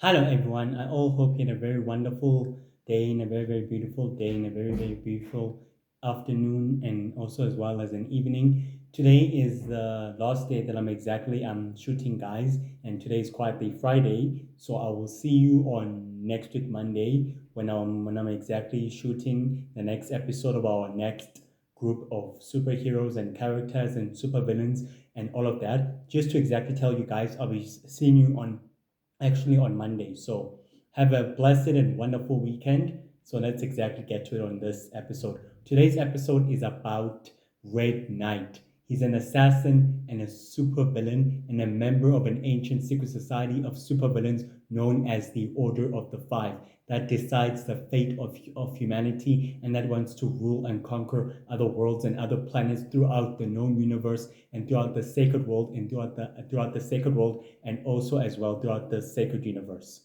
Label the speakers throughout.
Speaker 1: Hello, everyone. I all hope you had a very wonderful day and a very, very beautiful day and a very, very beautiful afternoon and also as well as an evening. Today is the last day that I'm shooting, guys, and today is quietly Friday. So I will see you on next week Monday when I'm exactly shooting the next episode of our next group of superheroes and characters and supervillains and all of that. Just to exactly tell you guys, I'll be seeing you on Monday. So have a blessed and wonderful weekend. So let's exactly get to it on this episode. Today's episode is about Red Knight. He's an assassin and a supervillain and a member of an ancient secret society of supervillains known as the Order of the Five that decides the fate of humanity and that wants to rule and conquer other worlds and other planets throughout the known universe and throughout the sacred world and throughout the sacred world and also as well throughout the sacred universe.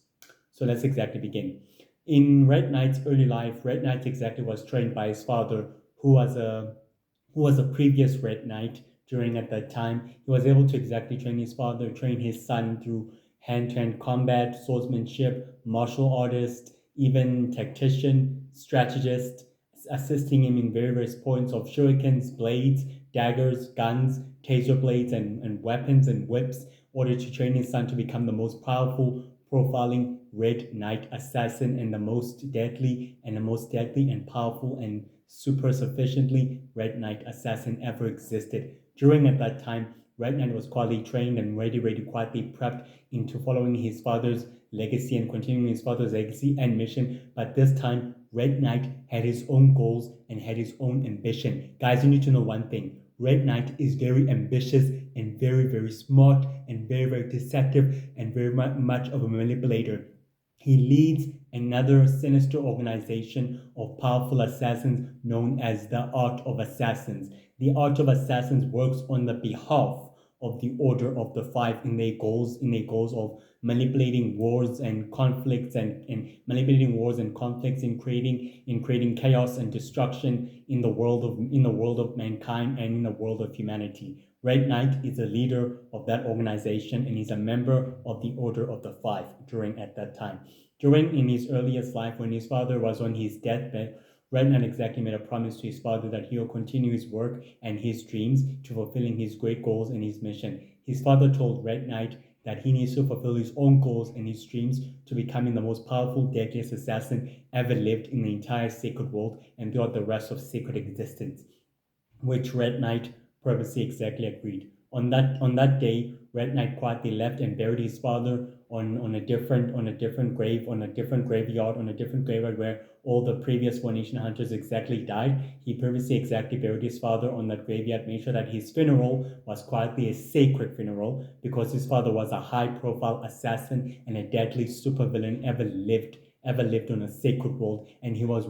Speaker 1: So let's exactly begin. In Red Knight's early life, Red Knight exactly was trained by his father, who was a previous Red Knight during at that time. He was able to exactly train his son through hand-to-hand combat, swordsmanship, martial artist, even tactician, strategist, assisting him in various points of shurikens, blades, daggers, guns, taser blades, and weapons and whips, in order to train his son to become the most powerful, profiling Red Knight assassin and the most deadly and powerful and super sufficiently Red Knight assassin ever existed. During at that time, Red Knight was quietly trained and ready, quietly prepped into following his father's legacy and continuing his father's legacy and mission. But this time, Red Knight had his own goals and had his own ambition. Guys, you need to know one thing. Red Knight is very ambitious and very, very smart and very, very deceptive and very much of a manipulator. He leads another sinister organization of powerful assassins known as the Art of Assassins. The Art of Assassins works on the behalf of the Order of the Five in their goals of manipulating wars and conflicts and manipulating wars and conflicts in creating chaos and destruction in the world of mankind and in the world of humanity. Red Knight is a leader of that organization and he's a member of the Order of the Five during at that time. During in his earliest life, when his father was on his deathbed, Red Knight exactly made a promise to his father that he'll continue his work and his dreams to fulfilling his great goals and his mission. His father told Red Knight that he needs to fulfill his own goals and his dreams to becoming the most powerful, deadliest assassin ever lived in the entire sacred world and throughout the rest of sacred existence, which Red Knight purposely exactly agreed. On that day, Red Knight quietly left and buried his father on a different grave, on a different graveyard where all the previous One Nation hunters exactly died. He purposely exactly buried his father on that graveyard, made sure that his funeral was quietly a sacred funeral because his father was a high profile assassin and a deadly supervillain ever lived on a sacred world, and he was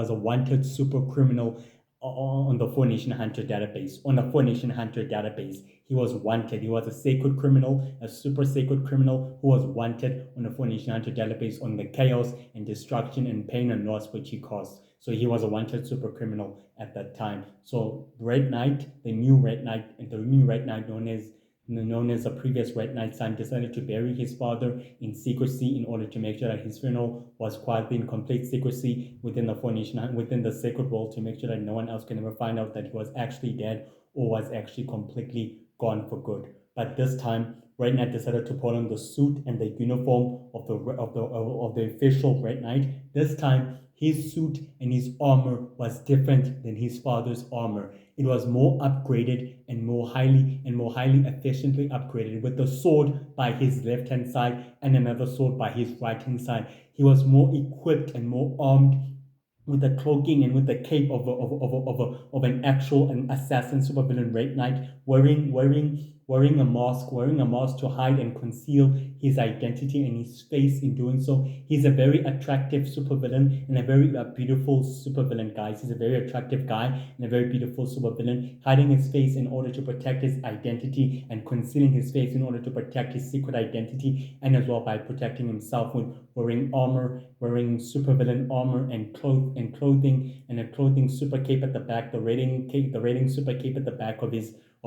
Speaker 1: a wanted super criminal on the Four Nation Hunter database. On the Four Nation Hunter database, he was wanted. He was a sacred criminal, a super sacred criminal who was wanted on the Four Nation Hunter database on the chaos and destruction and pain and loss which he caused. So he was a wanted super criminal at that time. So Red Knight, the new Red Knight known as the previous Red Knight son, decided to bury his father in secrecy in order to make sure that his funeral was quietly in complete secrecy within the sacred world, to make sure that no one else can ever find out that he was actually dead or was actually completely gone for good. But this time, Red Knight decided to put on the suit and the uniform of the official Red Knight. This time, his suit and his armor was different than his father's armor. It was more upgraded and more highly efficiently upgraded, with the sword by his left hand side and another sword by his right hand side. He was more equipped and more armed with the cloaking and with the cape of an actual an assassin supervillain Red Knight, wearing a mask to hide and conceal his identity and his face. In doing so, he's a very attractive supervillain and a very beautiful supervillain, guys. He's a very attractive guy and a very beautiful supervillain, hiding his face in order to protect his identity and concealing his face in order to protect his secret identity, and as well by protecting himself with wearing armor, wearing supervillain armor and clothing and a clothing super cape at the back, the rating super cape at the back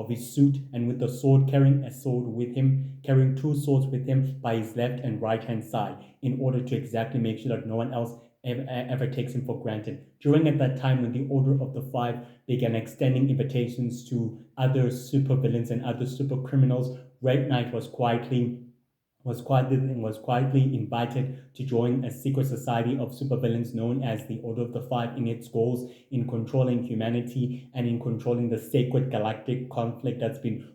Speaker 1: of his suit, and with the sword, carrying a sword with him, carrying two swords with him by his left and right hand side, in order to exactly make sure that no one else ever takes him for granted. During at that time when the Order of the Five began extending invitations to other supervillains and other super criminals, Red Knight was quietly invited to join a secret society of supervillains known as the Order of the Five in its goals in controlling humanity and in controlling the sacred galactic conflict that's been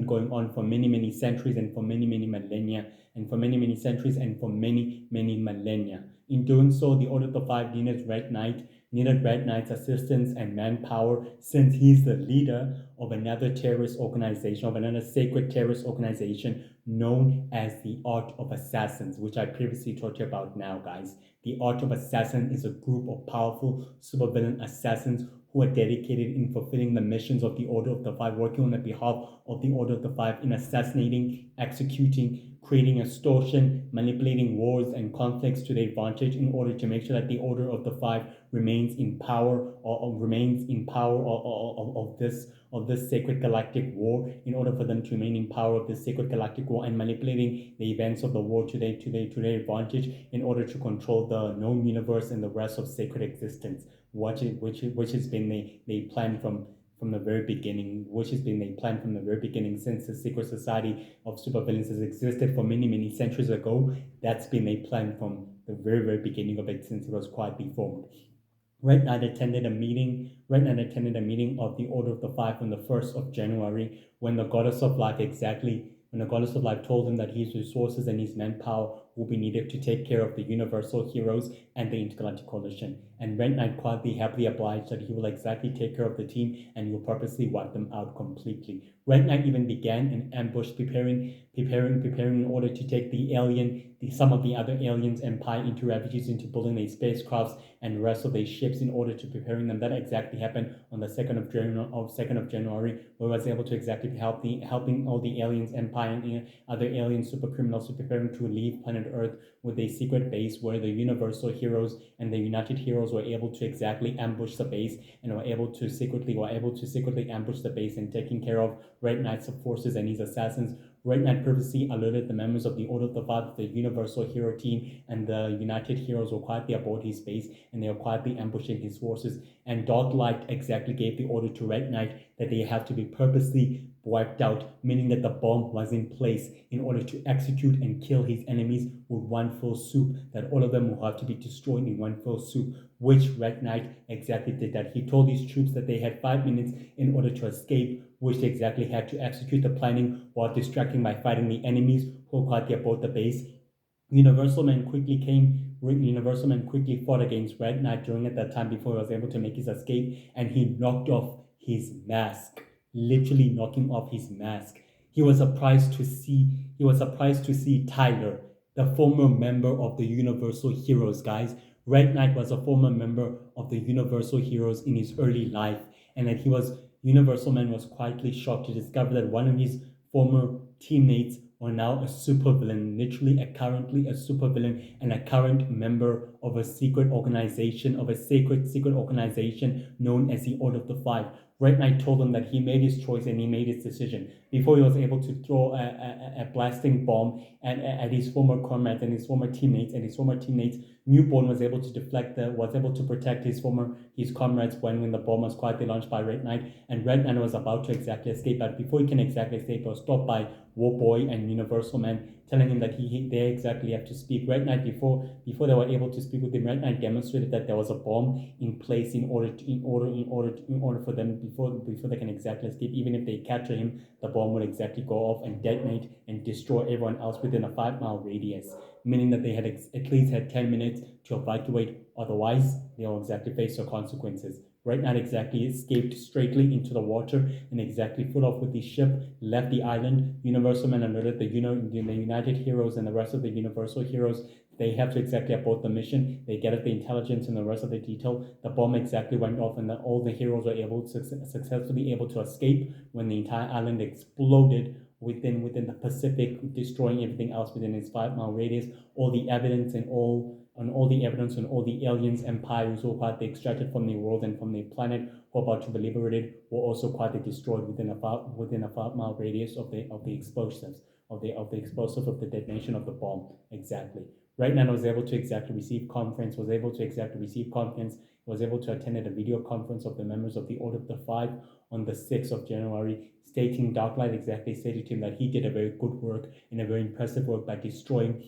Speaker 1: going on for many centuries and for many millennia and for many centuries and for many millennia. In doing so, the Order of the Five needed Red Knight's assistance and manpower, since he's the leader of another terrorist organization, of another sacred terrorist organization known as the Art of Assassins, which I previously taught you about now, guys. The Art of Assassin is a group of powerful supervillain assassins who are dedicated in fulfilling the missions of the Order of the Five, working on the behalf of the Order of the Five in assassinating, executing, creating extortion, manipulating wars and conflicts to their advantage in order to make sure that the Order of the Five remains in power of this sacred galactic war, in order for them to remain in power of this sacred galactic war and manipulating the events of the war to their advantage in order to control the known universe and the rest of sacred existence, which has been the plan from the very beginning, since the secret society of supervillains has existed for many centuries ago. That's been a plan from the very beginning of it, since it was quietly formed. Red Knight attended a meeting of the Order of the Five on the 1st of January, when the Goddess of Life told him that his resources and his manpower will be needed to take care of the Universal Heroes and the Intergalactic Coalition. And Red Knight quietly happily obliged that he will exactly take care of the team and he will purposely wipe them out completely. Red Knight even began an ambush, preparing in order to take some of the other aliens' empire into refugees, into building their spacecrafts and the rest of their ships in order to preparing them. That exactly happened on the 2nd of January, where he was able to exactly helping all the aliens' empire and other alien super criminals preparing to leave planet Earth with a secret base where the Universal Heroes and the United Heroes were able to exactly ambush the base and were able to secretly ambush the base and taking care of Red Knight's forces and his assassins. Red Knight previously alerted the members of the Order of the Five, the Universal Hero team, and the United Heroes were quietly aboard his base, and they were quietly ambushing his forces. And Dark Light exactly gave the order to Red Knight that they have to be purposely wiped out, meaning that the bomb was in place in order to execute and kill his enemies with one fell swoop, that all of them will have to be destroyed in one fell swoop, which Red Knight exactly did that. He told his troops that they had 5 minutes in order to escape, which they exactly had to execute the planning while distracting by fighting the enemies who got aboard the base. Universal Man quickly fought against Red Knight during at that time before he was able to make his escape, and he knocked off his mask, literally knocking off his mask. He was surprised to see Tyler, the former member of the Universal Heroes, guys. Red Knight was a former member of the Universal Heroes in his early life, and that Universal Man was quietly shocked to discover that one of his former teammates are now a supervillain, currently a supervillain and a current member of a secret organization, of a secret organization known as the Order of the Five. Red Knight told him that he made his choice and he made his decision before he was able to throw a blasting bomb at his former comrades and his former teammates. Newborn was able to protect his comrades when the bomb was quietly launched by Red Knight, and Red Knight was about to exactly escape, but before he can exactly escape, he was stopped by Warboy and Universal Man, telling him that they exactly have to speak. Red Knight, before they were able to speak with him, Red Knight demonstrated that there was a bomb in place in order for them before they can exactly escape. Even if they capture him, the bomb would exactly go off and detonate and destroy everyone else within a 5-mile radius, meaning that they had at least had 10 minutes to evacuate. Otherwise, they will exactly face the consequences. Red Knight exactly escaped straightly into the water and exactly flew off with his ship, left the island. Universal Man alerted the United Heroes and the rest of the Universal Heroes. They have to exactly abort the mission. They gathered the intelligence and the rest of the detail. The bomb exactly went off, and all the heroes were successfully able to escape when the entire island exploded within the Pacific, destroying everything else within its 5-mile radius. All the evidence and all on all the evidence on all the aliens, empires who were quietly extracted from the world and from the planet, who are about to be liberated, were also quietly destroyed within a 5 mile radius of the explosives of the explosive of the detonation of the bomb. Exactly. Right now, I was able to exactly receive conference. Was able to exactly receive conference. Was able to attend a video conference of the members of the Order of the Five on the 6th of January, stating Darklight exactly stated to him that he did a very good work and a very impressive work by destroying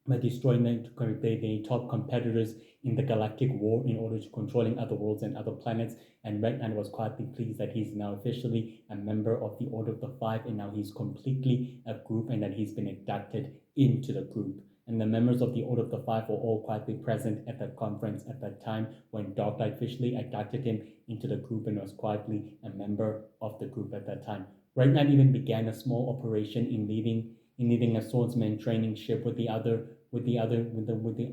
Speaker 1: the top competitors in the galactic war in order to controlling other worlds and other planets. And Redman was quietly pleased that he's now officially a member of the Order of the Five, and now he's completely a group, and that he's been inducted into the group. And the members of the Order of the Five were all quietly present at that conference at that time when Darklight officially inducted him into the group and was quietly a member of the group at that time. Redman even began a small operation in leading a swordsman training ship with the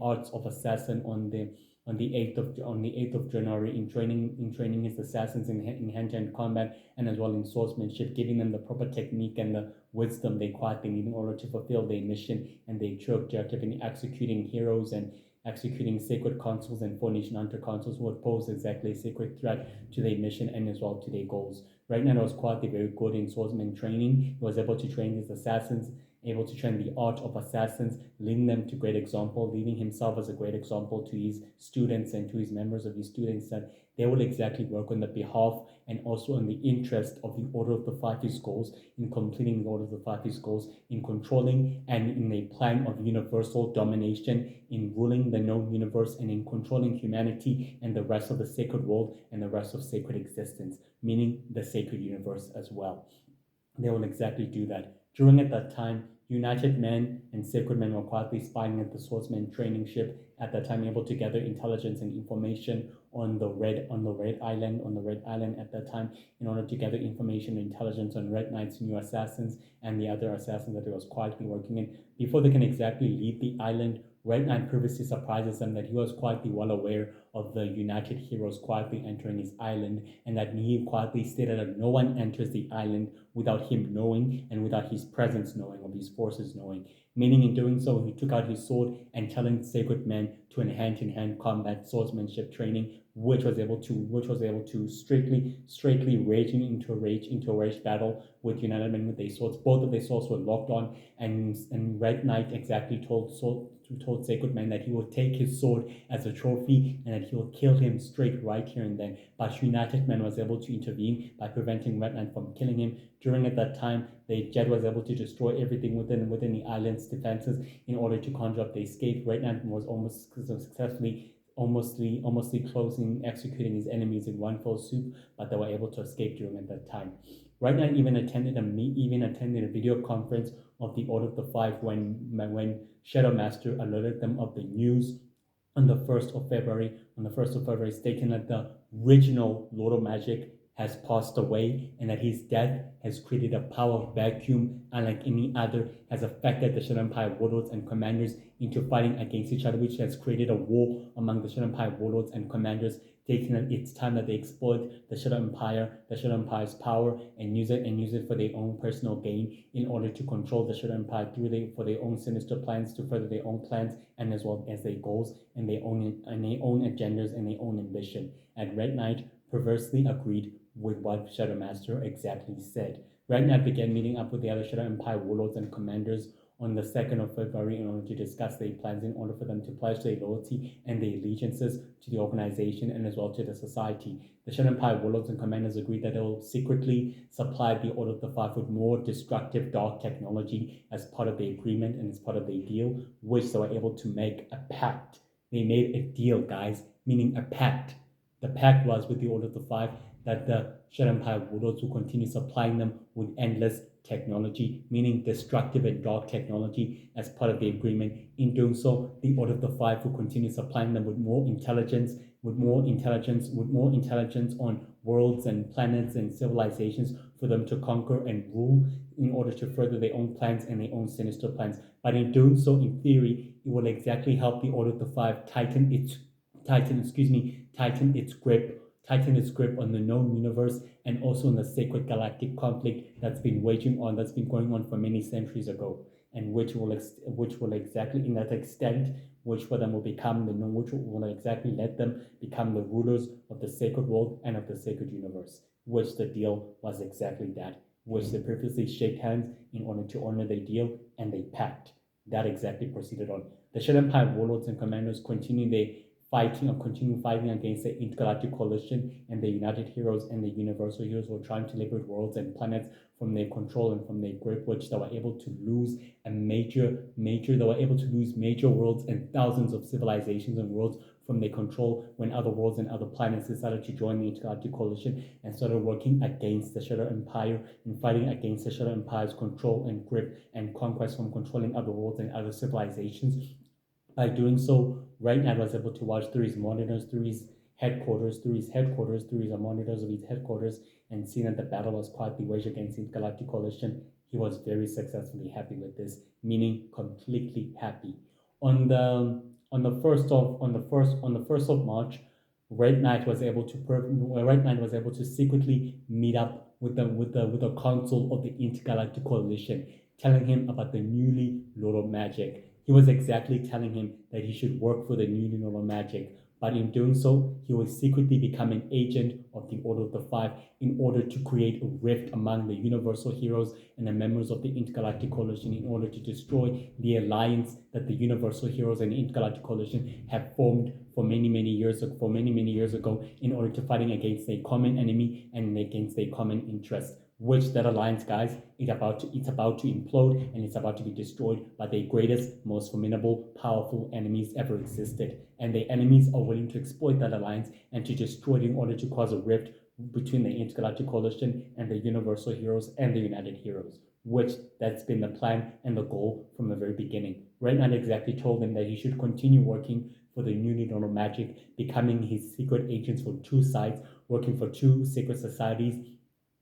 Speaker 1: arts of assassin on the 8th of January in training his assassins in hand-to-hand combat and as well in swordsmanship, giving them the proper technique and the wisdom they quietly need in order to fulfill their mission and their true objective in executing heroes and executing sacred consuls and four-nation hunter consuls who would pose exactly a sacred threat to their mission and as well to their goals. Right now, was quietly very good in swordsman training. He was able to train his assassins, able to train the art of assassins, leading them to great example, leading himself as a great example to his students and to his members of his students, that they will exactly work on the behalf and also in the interest of the Order of the Five goals, in completing the Order of the Five goals, in controlling and in a plan of universal domination, in ruling the known universe and in controlling humanity and the rest of the sacred world and the rest of sacred existence, meaning the sacred universe as well. They will exactly do that. During at that time, United Men and Sacred Men were quietly spying at the swordsman training ship at that time, able to gather intelligence and information on the Red Island at that time, in order to gather information and intelligence on Red Knight's new assassins and the other assassins that he was quietly working in. Before they can exactly leave the island, Red Knight previously surprises them that he was quietly well aware of the United heroes quietly entering his island, and that he quietly stated that no one enters the island without him knowing and without his presence knowing, of his forces knowing. Meaning, in doing so, he took out his sword and telling sacred men to an hand-to-hand combat swordsmanship training, which was able to straightly raging into a rage battle with United Men with their swords. Both of their swords were locked on, and Red Knight exactly told Sacred Man that he will take his sword as a trophy and that he will kill him straight right here and then. But United Man was able to intervene by preventing Red Knight from killing him. During at that time, the Jet was able to destroy everything within the island's defenses in order to conjure up the escape. Red Knight was almost successfully closing, executing his enemies in one fell swoop, but they were able to escape during at that time. Right now, even attended a video conference of the Order of the Five when Shadow Master alerted them of the news on the 1st of February, stating that the original Lord of Magic has passed away and that his death has created a power vacuum unlike any other, has affected the Shadow Empire warlords and commanders into fighting against each other, which has created a war among the Shadow Empire warlords and commanders, taking that it's time that they exploit the Shadow Empire's power and use it for their own personal gain in order to control the Shadow Empire for their own sinister plans, to further their own plans and as well as their goals and their own agendas and their own ambition. And Red Knight perversely agreed with what Shadow Master exactly said. Red Knight began meeting up with the other Shadow Empire warlords and commanders on the 2nd of February in order to discuss their plans, in order for them to pledge their loyalty and their allegiances to the organization and as well to the society. The Shadow Empire warlords and commanders agreed that they will secretly supply the Order of the Five with more destructive dark technology as part of the agreement and as part of the deal, which they were able to make a pact. They made a deal, guys, meaning a pact. The pact was with the Order of the Five that the Shadow Empire warlords will continue supplying them with endless technology, meaning destructive and dark technology, as part of the agreement. In doing so, the Order of the Five will continue supplying them with more intelligence on worlds and planets and civilizations for them to conquer and rule in order to further their own plans and their own sinister plans. But in doing so, in theory, it will exactly help the Order of the Five tighten its grip on the known universe and also in the sacred galactic conflict that's been going on for many centuries ago. and which will exactly in that extent, which for them will become the which will exactly let them become the rulers of the sacred world and of the sacred universe. Which the deal was exactly that, which they previously shake hands in order to honor their deal, and they pact. That exactly proceeded on. The Shadow Empire warlords and commanders continue fighting against the Intergalactic Coalition and the United Heroes and the Universal Heroes who are trying to liberate worlds and planets from their control and from their grip, which they were able to lose they were able to lose major worlds and thousands of civilizations and worlds from their control when other worlds and other planets decided to join the Intergalactic Coalition and started working against the Shadow Empire and fighting against the Shadow Empire's control and grip and conquest from controlling other worlds and other civilizations. By doing so, Right Knight was able to watch through his monitors, through his monitors of his headquarters, and seeing that the battle was quietly waged against the Galactic Coalition. He was very successfully happy with this, meaning completely happy. On the first of March, Red Knight was able to secretly meet up with the council of the Intergalactic Coalition, telling him about the newly Lord of Magic. He was exactly telling him that he should work for the newly Lord of Magic, but in doing so, he will secretly become an agent of the Order of the Five in order to create a rift among the Universal Heroes and the members of the Intergalactic Coalition in order to destroy the alliance that the Universal Heroes and the Intergalactic Coalition have formed for many years ago in order to fighting against a common enemy and against a common interest. Which that alliance, guys, it's about to implode and it's about to be destroyed by the greatest, most formidable, powerful enemies ever existed. And the enemies are willing to exploit that alliance and to destroy it in order to cause a rift between the Intergalactic Coalition and the Universal Heroes and the United Heroes. Which that's been the plan and the goal from the very beginning. Red Knight exactly told them that he should continue working for the newly Lord of Magic, becoming his secret agents for two sides, working for two secret societies,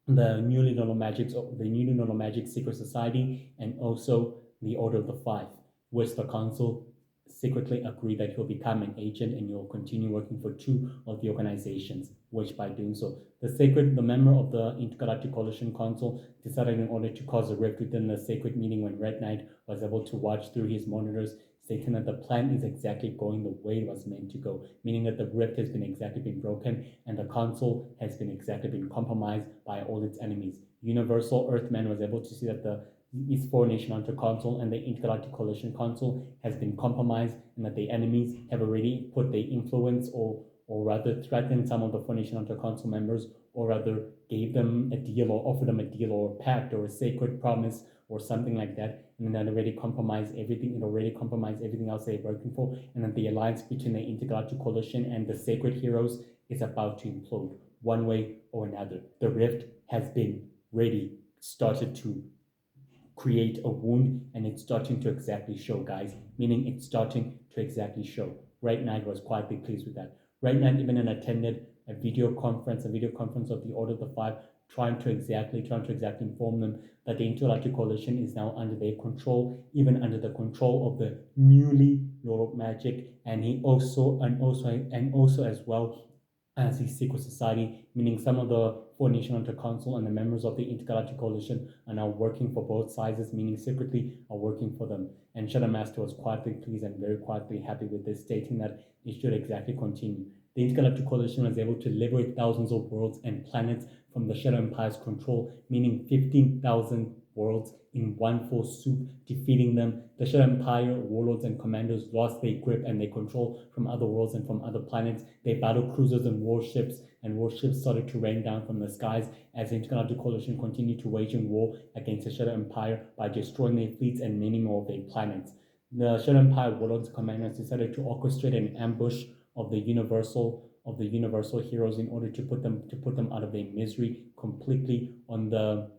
Speaker 1: the newly Lord of Magic Secret Society, and also the Order of the Five, which the council secretly agreed that he'll become an agent and he'll continue working for two of the organizations, which by doing so, the member of the Intergalactic Coalition Council decided in order to cause a rift within the sacred meeting when Red Knight was able to watch through his monitors, stating that the plan is exactly going the way it was meant to go, meaning that the rift has been exactly been broken and the council has been exactly been compromised by all its enemies. Universal Earthman was able to see that the East Four Nation Hunter Council and the Intergalactic Coalition Council has been compromised and that the enemies have already put their influence or rather threatened some of the Four Nation Hunter Council members, or rather gave them a deal or offered them a deal or a pact or a sacred promise or something like that, and then already compromised everything. It already compromised everything else they're working for, and then the alliance between the Intergalactic Coalition and the Sacred Heroes is about to implode one way or another. The rift has been ready, started to create a wound, and it's starting to exactly show, guys. Meaning it's starting to exactly show. Red Knight was quietly pleased with that. Red Knight even attended a video conference of the Order of the Five, trying to exactly inform them that the Intergalactic Coalition is now under their control, even under the control of the newly Lord of Magic, and also as well as the secret society, meaning some of the Four Nation Hunter Council and the members of the Intergalactic Coalition are now working for both sides, meaning secretly are working for them. And Shadow Master was quietly pleased and very quietly happy with this, stating that it should exactly continue. The Intergalactic Coalition was able to liberate thousands of worlds and planets from the Shadow Empire's control, meaning 15,000 worlds in one full swoop, defeating them. The Shadow Empire warlords and commanders lost their grip and their control from other worlds and from other planets. Their battle cruisers and warships started to rain down from the skies as the Intergalactic Coalition continued to wage war against the Shadow Empire by destroying their fleets and many more of their planets. The Shadow Empire warlords and commanders decided to orchestrate an ambush of the universal heroes in order to put them out of their misery completely on the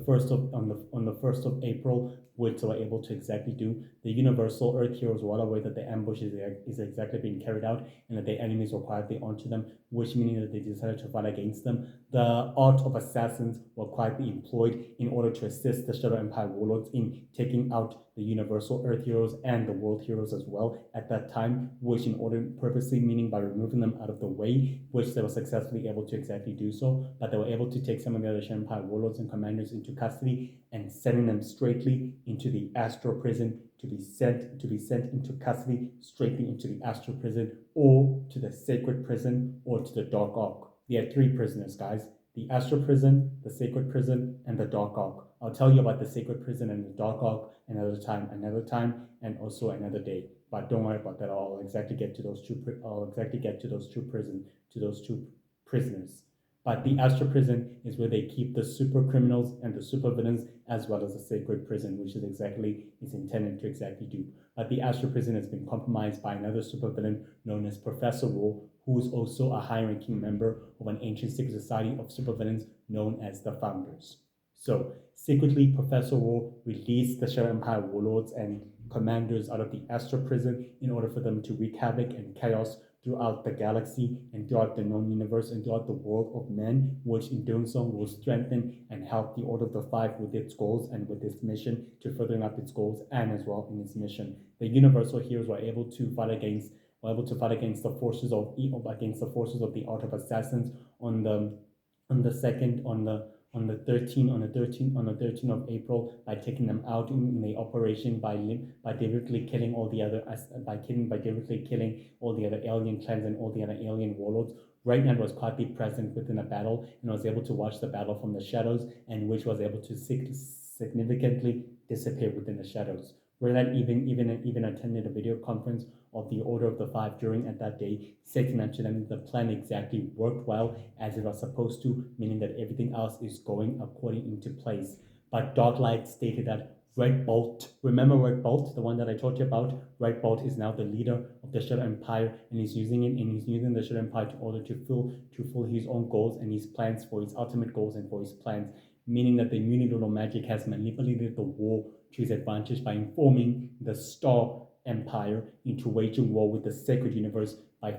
Speaker 1: first of April, which they were able to exactly do. The Universal Earth Heroes were well aware that the ambush is exactly being carried out and that the enemies were quietly onto them, which meaning that they decided to fight against them. The art of assassins were quietly employed in order to assist the Shadow Empire warlords in taking out the Universal Earth Heroes and the World Heroes as well at that time, which in order purposely meaning by removing them out of the way, which they were successfully able to exactly do so, but they were able to take some of the other Shadow Empire warlords and commanders into custody and sending them straightly into the astral prison to be sent into custody straightly into the astral prison or to the sacred prison or to the dark ark. There are three prisoners, guys: the astral prison, the sacred prison, and the dark ark. I'll tell you about the sacred prison and the dark ark another time, and also another day. But don't worry about that. I'll exactly get to those two. I'll exactly get to those two prisoners. But the astral prison is where they keep the super criminals and the super villains, as well as the sacred prison, which is intended to exactly do. But the astral prison has been compromised by another super villain known as Professor War, who is also a high-ranking member of an ancient secret society of supervillains known as the Founders. So, secretly, Professor War released the Shadow Empire warlords and commanders out of the astral prison in order for them to wreak havoc and chaos throughout the galaxy and throughout the known universe and throughout the world of men, which in doing so will strengthen and help the Order of the Five with its goals and with its mission to furthering up its goals and as well in its mission. The universal heroes were able to fight against the forces of the Art of Assassins on the second on the 13th of April by taking them out in the operation by deliberately killing all the other by deliberately killing all the other alien clans and all the other alien warlords. Right Knight was quietly present within a battle and was able to watch the battle from the shadows, and which was able to significantly disappear within the shadows. Right Knight even attended a video conference of the Order of the Five during at that day, stating that to them the plan exactly worked well as it was supposed to, meaning that everything else is going according into place. But Darklight stated that Red Bolt, remember Red Bolt, the one that I told you about? Red Bolt is now the leader of the Shadow Empire, and he's using the Shadow Empire in order to fulfill his own goals and his plans for his ultimate goals and for his plans, meaning that the Unidono Magic has manipulated the war to his advantage by informing the Star Empire into waging war with the sacred universe by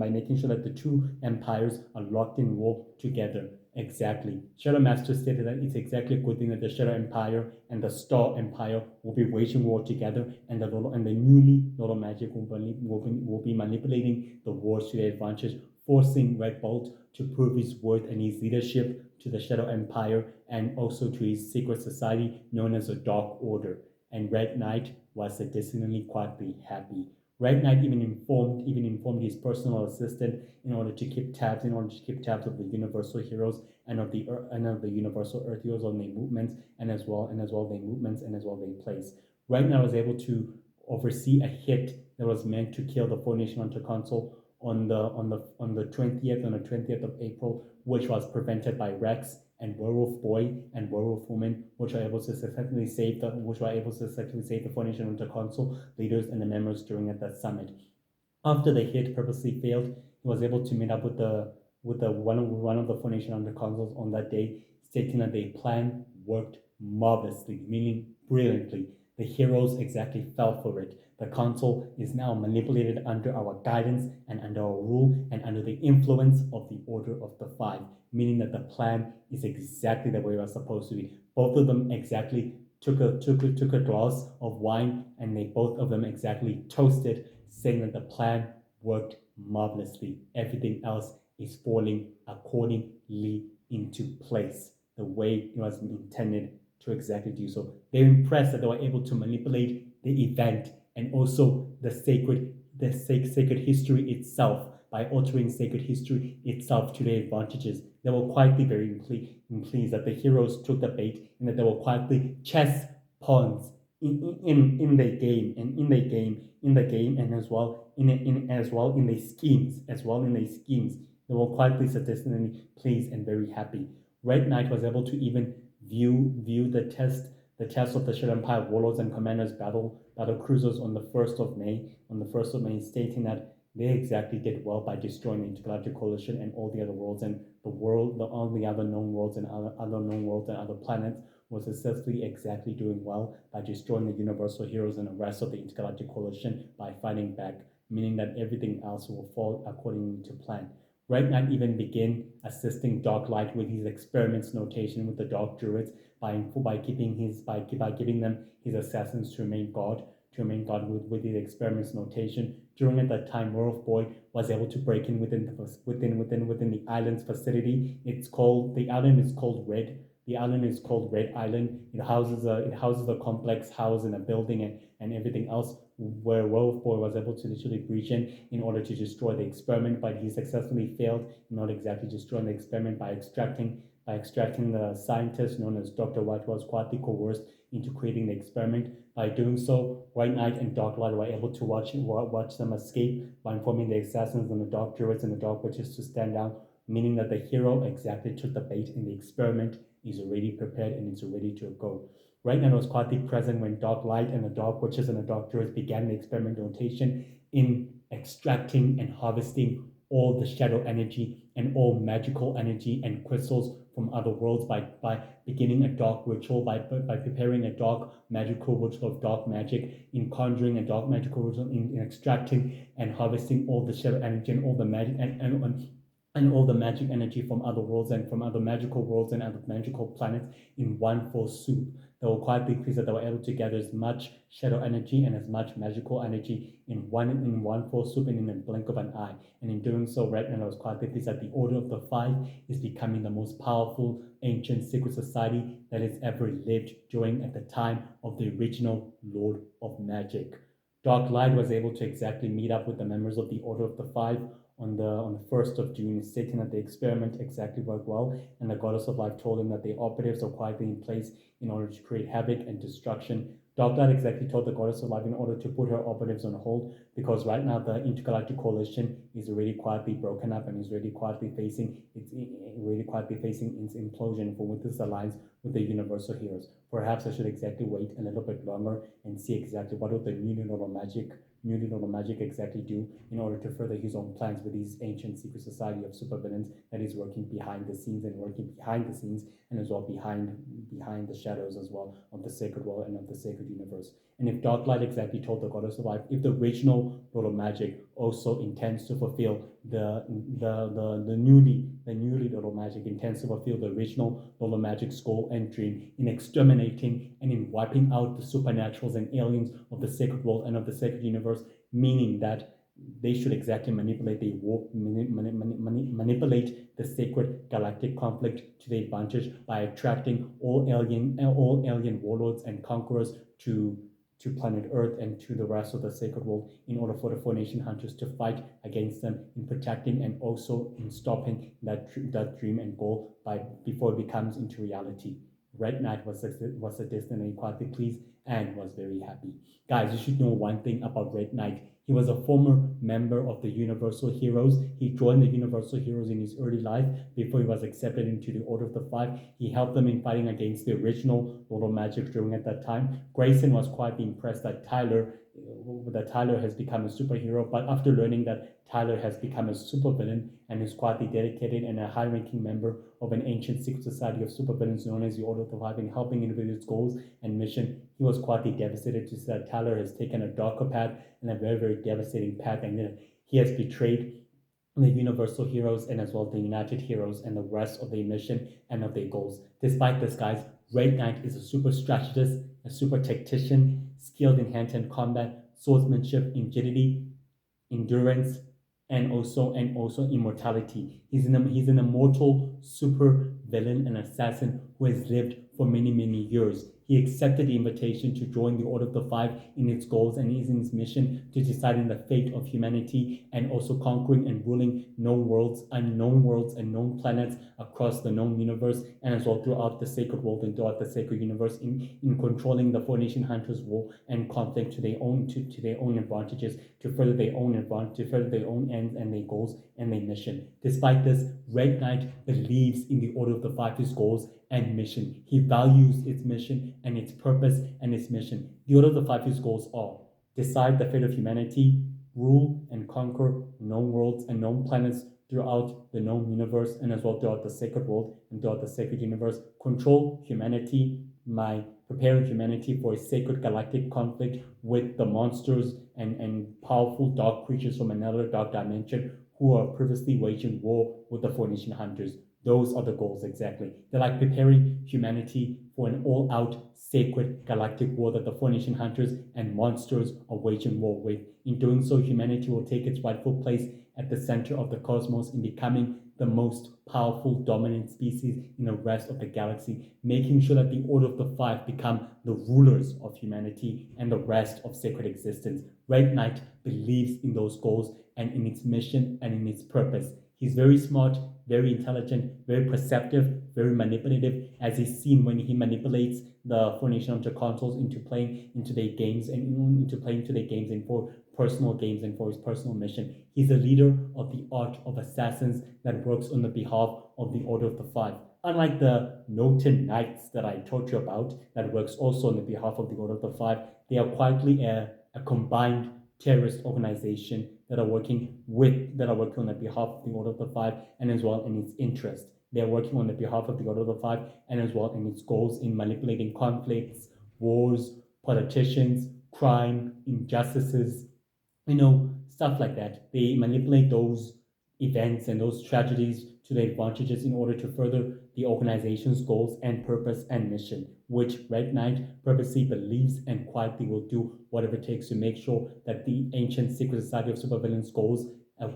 Speaker 1: making sure that the two empires are locked in war together. Exactly. Shadow Master stated that it's exactly a good thing that the Shadow Empire and the Star Empire will be waging war together, and the newly Lolo Magic will be manipulating the wars to their advantage, forcing Red Bolt to prove his worth and his leadership to the Shadow Empire and also to his secret society known as the Dark Order. And Red Knight was additionally quietly happy. Red Knight even informed his personal assistant in order to keep tabs of the Universal Heroes and of the Universal Earth Heroes on their movements and as well their movements and as well their plays. Red Knight was able to oversee a hit that was meant to kill the Four Nation Hunter console on the 20th of April, which was prevented by Rex and Werewolf Boy and Werewolf Woman, which were able to successfully save the Four Nation Hunter console leaders and the members during at that summit. After the hit purposely failed, he was able to meet up with one of the Four Nation Hunter consoles on that day, stating that their plan worked marvelously, meaning brilliantly. The heroes exactly fell for it. The console is now manipulated under our guidance and under our rule and under the influence of the Order of the Five, meaning that the plan is exactly the way it was supposed to be. Both of them exactly took a glass of wine and they both of them exactly toasted, saying that the plan worked marvelously. Everything else is falling accordingly into place, the way it was intended to exactly do so. They're impressed that they were able to manipulate the event and also the sacred history itself by altering sacred history itself to their advantages. They were quietly very pleased that the heroes took the bait and that they were quietly chess pawns in the game and as well in their schemes They were quietly statistically pleased and very happy. Red Knight was able to even view the test of the Shadow Empire warlords and commanders battle cruisers on the 1st of May, stating that they exactly did well by destroying the Intergalactic Coalition and all the other worlds and all the other known worlds and other planets was successfully exactly doing well by destroying the Universal Heroes and the rest of the Intergalactic Coalition by fighting back, meaning that everything else will fall according to plan. Red Knight even began assisting Darklight with his experiments notation with the Dark Druids by giving them his assassins to remain guard with his experiments notation. During at that time, Werewolf Boy was able to break in within the island's facility. The island is called Red. The island is called Red Island. It houses a complex house and a building and everything else where Wolf Boy was able to literally breach in order to destroy the experiment, but he successfully failed, not exactly destroying the experiment by extracting the scientist known as Dr. White was quietly coerced into creating the experiment. By doing so, White Knight and Dark Light were able to watch them escape by informing the assassins and the Dark Druids and the Dark Witches to stand down, meaning that the hero exactly took the bait and the experiment is already prepared and it's ready to go. Right Knight was quietly present when Dark Light and the Dark Witches and the Dark Druids began the experimentation in extracting and harvesting all the shadow energy and all magical energy and crystals from other worlds by beginning a dark ritual, by preparing a dark magical ritual of dark magic, in conjuring a dark magical ritual, in extracting and harvesting all the shadow energy and all the magic and all the magic energy from other worlds and from other magical worlds and other magical planets in one full soup. They were quietly pleased that they were able to gather as much shadow energy and as much magical energy in one full soup and in a blink of an eye. And in doing so, Red Knight was quietly pleased that the Order of the Five is becoming the most powerful ancient secret society that has ever lived during at the time of the original Lord of Magic. Dark Light was able to exactly meet up with the members of the Order of the Five on the 1st of June, stating that the experiment exactly worked well, and the Goddess of Life told him that the operatives are quietly in place in order to create havoc and destruction. Dark Light exactly told the Goddess of Life in order to put her operatives on hold, because right now the Intergalactic Coalition is already quietly broken up and is already quietly facing its implosion for with this alliance with the Universal Heroes. Perhaps I should exactly wait a little bit longer and see exactly what will the new little magic exactly do in order to further his own plans with these ancient secret society of supervillains that is working behind the scenes and as well behind the shadows as well of the sacred world and of the sacred universe. And if Darklight exactly told the Goddess of Life, if the original Lord of Magic also intends to fulfill the newly Lord of Magic intends to fulfill the original Lord of Magic's goal and dream in exterminating and in wiping out the supernaturals and aliens of the sacred world and of the sacred universe, meaning that they should exactly manipulate the sacred galactic conflict to their advantage by attracting all alien warlords and conquerors to planet Earth and to the rest of the sacred world in order for the Four Nation Hunters to fight against them in protecting and also in stopping that dream and goal before it becomes into reality. Red Knight was sadistic and quietly pleased and was very happy. Guys, you should know one thing about Red Knight. He was a former member of the Universal Heroes. He joined the Universal Heroes in his early life before he was accepted into the Order of the Five. He helped them in fighting against the original Lord of Magic during at that time. Grayson was quite impressed that Tyler has become a superhero, but after learning that Tyler has become a supervillain and is quietly dedicated and a high-ranking member of an ancient secret society of supervillains known as the Order of the Five in helping it with its goals and mission, he was quietly devastated to see that Tyler has taken a darker path and a very, very devastating path, and he has betrayed the Universal Heroes and as well the United Heroes and the rest of their mission and of their goals. Despite this, guys, Red Knight is a super strategist, a super tactician, skilled in hand-to-hand combat, swordsmanship, agility, endurance, and also immortality. He's an immortal super villain and assassin who has lived for many, many years. He accepted the invitation to join the Order of the Five in its goals and is in its mission to deciding the fate of humanity and also conquering and ruling known worlds, and known planets across the known universe and as well throughout the sacred world and throughout the sacred universe in controlling the Four Nation Hunters' war and conflict to their own advantages, to further their own ends and their goals and their mission. Despite this, Red Knight believes in the Order of the Five, his goals and mission. He values its mission and its purpose and its mission. The Order of the Five, his goals are: decide the fate of humanity, rule and conquer known worlds and known planets throughout the known universe and as well throughout the sacred world and throughout the sacred universe, control humanity by preparing humanity for a sacred galactic conflict with the monsters and powerful dark creatures from another dark dimension who are previously waging war with the Four Nation Hunters. Those are the goals exactly. They're like preparing humanity for an all-out sacred galactic war that the Four Nation Hunters and monsters are waging war with. In doing so, humanity will take its rightful place at the center of the cosmos in becoming the most powerful dominant species in the rest of the galaxy, making sure that the Order of the Five become the rulers of humanity and the rest of sacred existence. Red Knight believes in those goals and in its mission and in its purpose. He's very smart, very intelligent, very perceptive, very manipulative, as is seen when he manipulates the Four Nation Hunter consoles into playing into their games and into playing into their games and for personal games and for his personal mission. He's a leader of the Art of Assassins that works on the behalf of the Order of the Five. Unlike the Noten Knights that I told you about, that works also on the behalf of the Order of the Five, they are quietly a combined terrorist organization that are working on the behalf of the Order of the Five and as well in its interest. They are working on the behalf of the Order of the Five and as well in its goals in manipulating conflicts, wars, politicians, crime, injustices, stuff like that. They manipulate those events and those tragedies to their advantages in order to further the organization's goals and purpose and mission, which Red Knight purposely believes and quietly will do whatever it takes to make sure that the ancient secret society of supervillains goals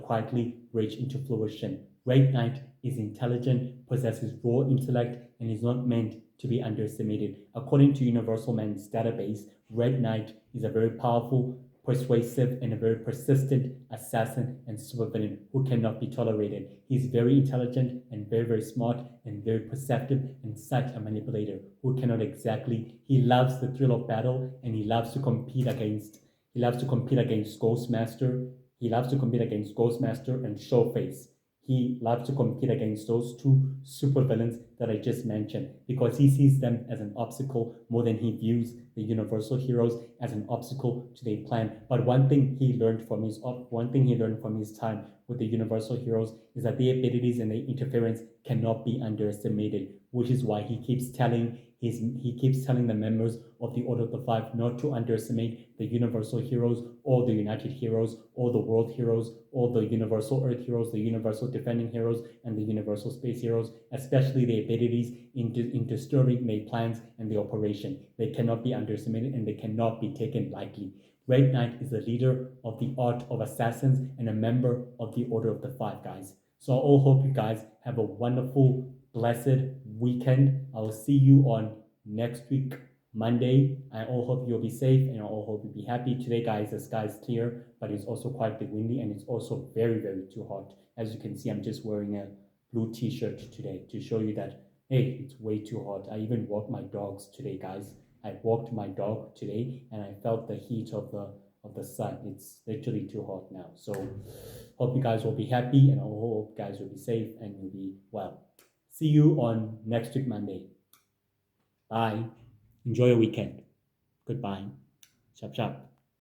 Speaker 1: quietly reach into fruition. Red Knight is intelligent, possesses raw intellect, and is not meant to be underestimated. According to Universal Man's database, Red Knight is a very powerful, persuasive, and a very persistent assassin and supervillain who cannot be tolerated. He's very intelligent and very, very smart and very perceptive and such a manipulator who cannot exactly. He loves the thrill of battle and he loves to compete against. He loves to compete against Ghostmaster. He loves to compete against Ghostmaster and Showface. He loves to compete against those two supervillains that I just mentioned because he sees them as an obstacle more than he views the universal heroes as an obstacle to their plan. But one thing he learned from his time with the universal heroes is that their abilities and their interference cannot be underestimated, which is why he keeps telling the members of the Order of the Five not to underestimate the Universal Heroes or the United Heroes or the World Heroes or the Universal Earth Heroes, the Universal Defending Heroes, and the Universal Space Heroes, especially their abilities in disturbing their plans and the operation. They cannot be underestimated and they cannot be taken lightly. Red Knight is the leader of the Art of Assassins and a member of the Order of the Five, guys. So I all hope you guys have a wonderful, blessed weekend. I will see you on next week, Monday. I all hope you'll be safe and I all hope you'll be happy. Today, guys, the sky is clear, but it's also quite windy and it's also very, very too hot. As you can see, I'm just wearing a blue t-shirt today to show you that, hey, it's way too hot. I even walked my dogs today, guys. I walked my dog today and I felt the heat of the sun. It's literally too hot now. So hope you guys will be happy and I hope you guys will be safe and you'll be well. See you on next week, Monday. Bye. Enjoy your weekend. Goodbye. Chop chop.